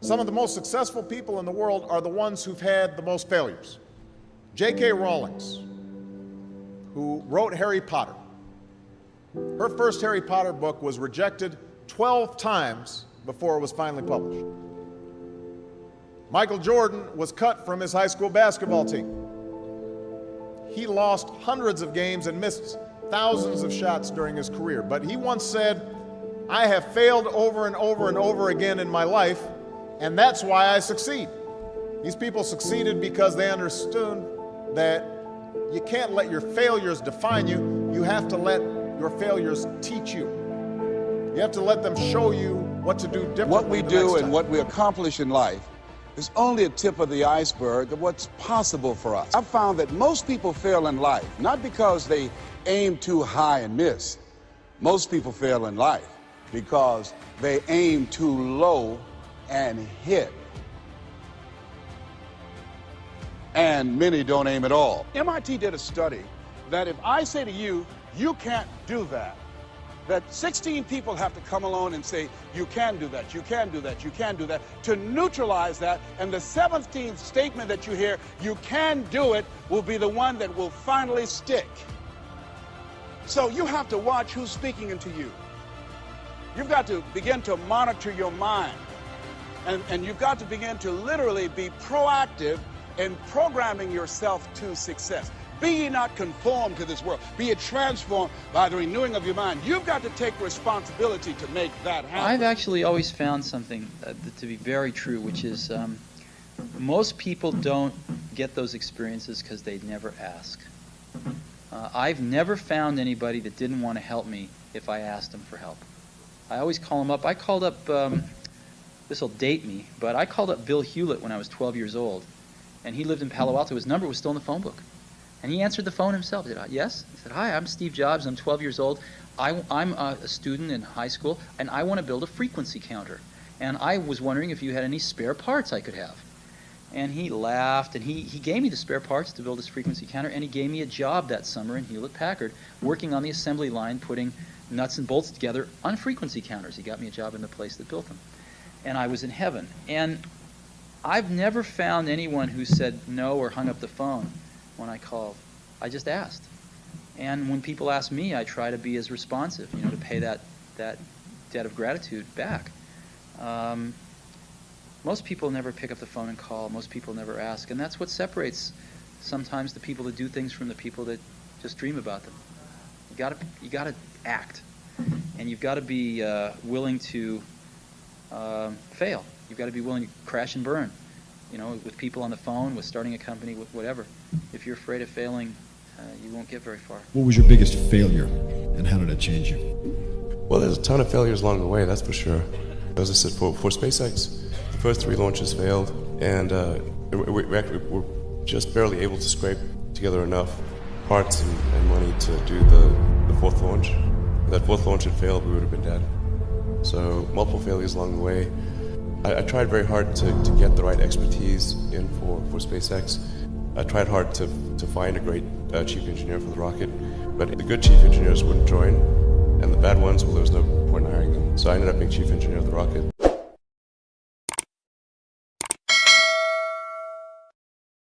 Some of the most successful people in the world are the ones who've had the most failures. J.K. Rowling's, who wrote Harry Potter. Her first Harry Potter book was rejected 12 times before it was finally published. Michael Jordan was cut from his high school basketball team. He lost hundreds of games and missed thousands of shots during his career. But he once said, "I have failed over and over and over again in my life, and that's why I succeed." These people succeeded because they understood that you can't let your failures define you. You have to let your failures teach you. You have to let them show you what to do differently. What we do and what we accomplish in life is only a tip of the iceberg of what's possible for us. I've found that most people fail in life, not because they aim too high and miss. Most people fail in life because they aim too low and hit. And many don't aim at all. MIT did a study that if I say to you, you can't do that, that 16 people have to come along and say, you can do that, you can do that, you can do that, to neutralize that, and the 17th statement that you hear, you can do it, will be the one that will finally stick. So you have to watch who's speaking into you. You've got to begin to monitor your mind, and you've got to begin to literally be proactive in programming yourself to success. Be ye not conformed to this world. Be ye transformed by the renewing of your mind. You've got to take responsibility to make that happen. I've actually always found something to be very true, which is most people don't get those experiences because they never ask. I've never found anybody that didn't want to help me if I asked them for help. I always call them up. I called up, this will date me, but I called up Bill Hewlett when I was 12 years old, and he lived in Palo Alto. His number was still in the phone book. And he answered the phone himself. He said, "Yes?" He said, "Hi, I'm Steve Jobs. I'm 12 years old. I'm a student in high school, and I want to build a frequency counter. And I was wondering if you had any spare parts I could have." And he laughed, and he gave me the spare parts to build this frequency counter, and he gave me a job that summer in Hewlett-Packard, working on the assembly line, putting nuts and bolts together on frequency counters. He got me a job in the place that built them. And I was in heaven. And I've never found anyone who said no or hung up the phone when I called. I just asked. And when people ask me, I try to be as responsive, to pay that debt of gratitude back. Most people never pick up the phone and call. Most people never ask. And that's what separates sometimes the people that do things from the people that just dream about them. You gotta act. And you've got to be willing to fail. You've got to be willing to crash and burn. With people on the phone, with starting a company, with whatever. If you're afraid of failing, you won't get very far. What was your biggest failure, and how did it change you? Well, there's a ton of failures along the way, that's for sure. As I said, for SpaceX, the first 3 launches failed, and we're just barely able to scrape together enough parts and money to do the 4th launch. If that 4th launch had failed, we would have been dead. So multiple failures along the way. I tried very hard to get the right expertise in for SpaceX. I tried hard to find a great chief engineer for the rocket, but the good chief engineers wouldn't join, and the bad ones, well, there was no point in hiring them. So I ended up being chief engineer of the rocket.